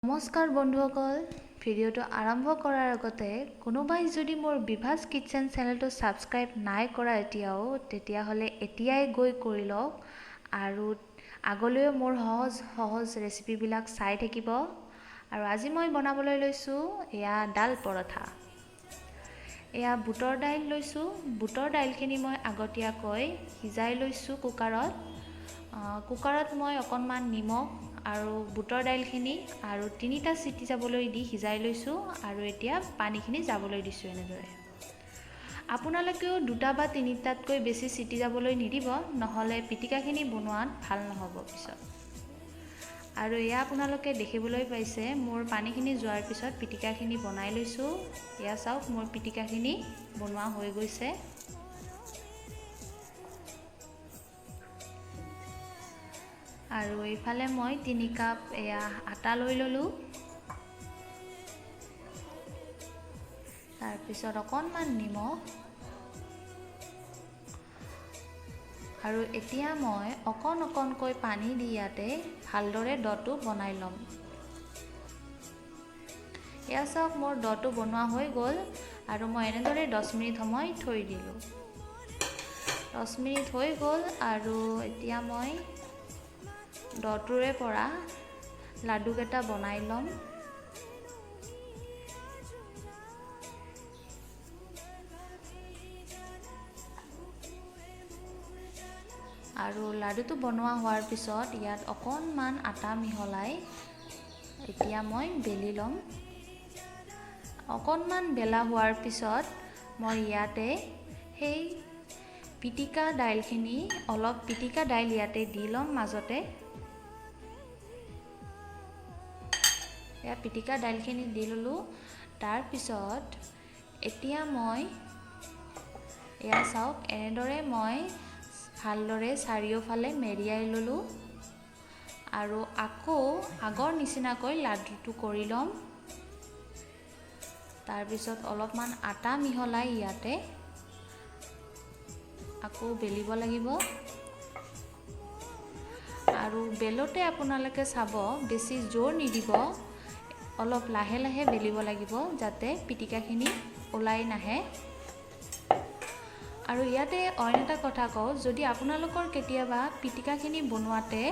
নমস্কাৰ বন্ধুসকল, ভিডিঅ'টো আৰম্ভ কৰাৰ আগতে কোনোবাই যদি মোৰ বিভাস কিচেন চেনেলটো সাবস্ক্ৰাইব নাই কৰা তেতিয়াহ'লে এতিয়াই গৈ কৰি লওক আৰু আগলৈও মোৰ সহজ ৰেচিপিবিলাক চাই থাকিব। আৰু আজি মই বনাবলৈ লৈছোঁ এয়া ডাল পৰঠা। এয়া বুটৰ দাইল লৈছোঁ। বুটৰ দাইলখিনি মই আগতীয়াকৈ সিজাই লৈছোঁ কুকাৰত মই অকণমান নিমখ আৰু বুটৰ দাইলখিনি আৰু 3টা চিটি যাবলৈ দি সিজাই লৈছোঁ আৰু এতিয়া পানীখিনি যাবলৈ দিছোঁ। এনেদৰে আপোনালোকেও 2টা বা 3টাতকৈ বেছি চিটি যাবলৈ নিদিব, নহ'লে পিটিকাখিনি বনোৱাত ভাল নহ'ব পিছত। আৰু এয়া আপোনালোকে দেখিবলৈ পাইছে মোৰ পানীখিনি যোৱাৰ পিছত পিটিকাখিনি বনাই লৈছোঁ। এয়া চাওক, মোৰ পিটিকাখিনি বনোৱা হৈ গৈছে। আৰু এইফালে মই 3 কাপ এয়া আটা লৈ ল'লোঁ। তাৰপিছত অকণমান নিমখ আৰু এতিয়া মই অকণকৈ পানী দি ইয়াতে ভালদৰে ডটো বনাই ল'ম। এয়া চাওক, মোৰ ডটো বনোৱা হৈ গ'ল আৰু মই এনেদৰে 10 মিনিট সময় থৈ দিলোঁ। 10 মিনিট হৈ গ'ল আৰু এতিয়া মই ডটোৰে পৰা লাডুকেইটা বনাই ল'ম। আৰু লাডুটো বনোৱা হোৱাৰ পিছত ইয়াত অকণমান আটা মিহলাই এতিয়া মই বেলি ল'ম। অকণমান বেলা হোৱাৰ পিছত মই ইয়াতে সেই পিটিকা দাইলখিনি অলপ পিটিকা দাইল ইয়াতে দি ল'ম মাজতে। এয়া পিটিকা দাইলখিনি দি ল'লোঁ। তাৰপিছত এতিয়া মই এয়া চাওক, এনেদৰে মই ভালদৰে চাৰিওফালে মেৰিয়াই ল'লোঁ আৰু আকৌ আগৰ নিচিনাকৈ লাডুটো কৰি ল'ম। তাৰপিছত অলপমান আটা মিহলাই ইয়াতে আকৌ বেলিব লাগিব। আৰু বেলোতে আপোনালোকে চাব, বেছি জোৰ নিদিব, অলপ লাহে লাহে বেলিব লাগিব যাতে পিটিকাখিনি ওলাই নাহে। আৰু ইয়াতে অইন এটা কথা কওঁ, যদি আপোনালোকৰ কেতিয়াবা পিটিকাখিনি বনোৱাতে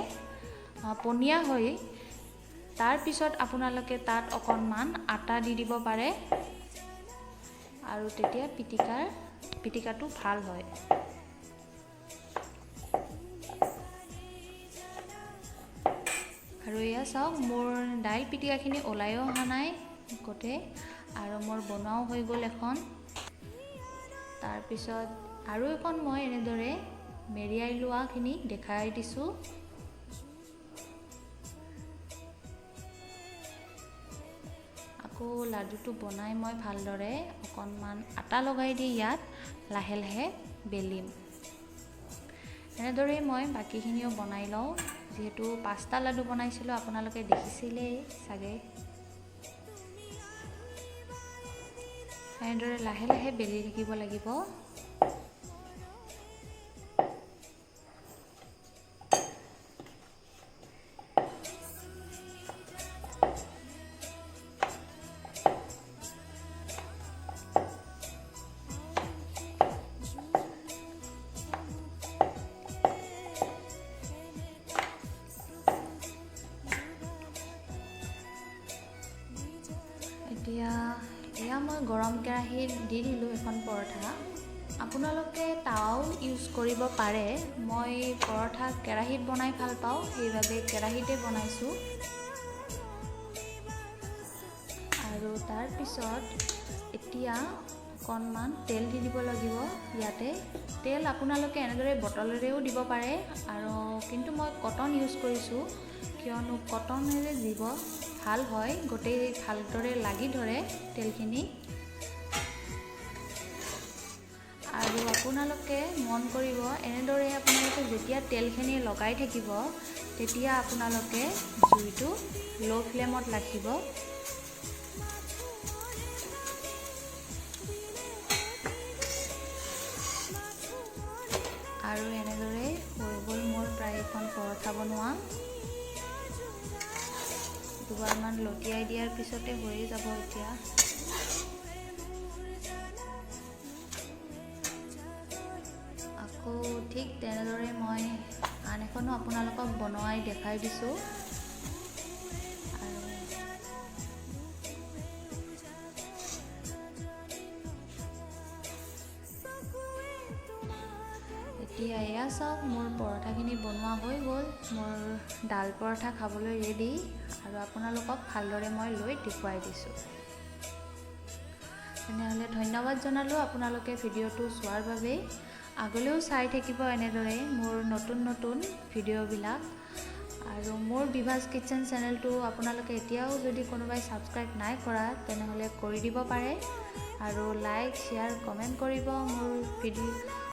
পনীয়া হয়, তাৰপিছত আপোনালোকে তাত অকণমান আটা দি দিব পাৰে আৰু তেতিয়া পিটিকাটো ভাল হয়। আৰু এয়া চাওক, মোৰ দাইল পিটিকাখিনি ওলাইও অহা নাই গোটেই, আৰু মোৰ বনোৱাও হৈ গ'ল এখন। তাৰপিছত আৰু এখন মই এনেদৰে মেৰিয়াই লোৱাখিনি দেখাই দিছোঁ। আকৌ লাডুটো বনাই মই ভালদৰে অকণমান আটা লগাই দি ইয়াত লাহে লাহে বেলিম। এনেদৰেই মই বাকীখিনিও বনাই লওঁ। যিহেতু 5টা লাডু বনাইছিলোঁ, আপোনালোকে দেখিছিলেই চাগে। এনেদৰে লাহে লাহে বেলি থাকিব লাগিব। এয়া মই গৰম কেৰাহীত দি দিলোঁ এখন পৰঠা। আপোনালোকে তাৱাও ইউজ কৰিব পাৰে। মই পৰঠা কেৰাহীত বনাই ভাল পাওঁ, সেইবাবে কেৰাহীতে বনাইছোঁ। আৰু তাৰপিছত এতিয়া অকণমান তেল দি দিব লাগিব। ইয়াতে তেল আপোনালোকে এনেদৰে বটলেৰেও দিব পাৰে, কিন্তু মই কটন ইউজ কৰিছোঁ, কিয়নো কটনেৰে দিব ভাল হয়, গোটেই ভালদৰে লাগি ধৰে তেলখিনি। আৰু আপোনালোকে মন কৰিব, এনেদৰে আপোনালোকে যেতিয়া তেলখিনি লগাই থাকিব, তেতিয়া আপোনালোকে জুইটো ল' ফ্লেমত ৰাখিব। আৰু এনেদৰে হৈ গ'ল মোৰ প্ৰায় এখন পৰঠা বনোৱা। দুবাৰমান লটিয়াই দিয়াৰ পিছতে হৈয়ে যাব এতিয়া। আকৌ ঠিক তেনেদৰে মই আন এখনো আপোনালোকক বনোৱাই দেখাই দিছোঁ। আৰু এতিয়া এয়া চাওক, মোৰ পৰঠাখিনি বনোৱা হৈ গ'ল। মোৰ ডাল পৰঠা খাবলৈ ৰেডি, আৰু আপোনালোকক ভালদৰে মই লৈ দেখুৱাই দিছোঁ। তেনেহ'লে ধন্যবাদ জনালোঁ আপোনালোকে ভিডিঅ'টো চোৱাৰ বাবে। আগলৈও চাই থাকিব এনেদৰে মোৰ নতুন নতুন ভিডিঅ'বিলাক। আৰু মোৰ বিভাজ কিটচেন চেনেলটো আপোনালোকে এতিয়াও যদি কোনোবাই ছাবস্ক্ৰাইব নাই কৰা তেনেহ'লে কৰি দিব পাৰে, আৰু লাইক শ্বেয়াৰ কমেণ্ট কৰিব মোৰ ভিডিঅ'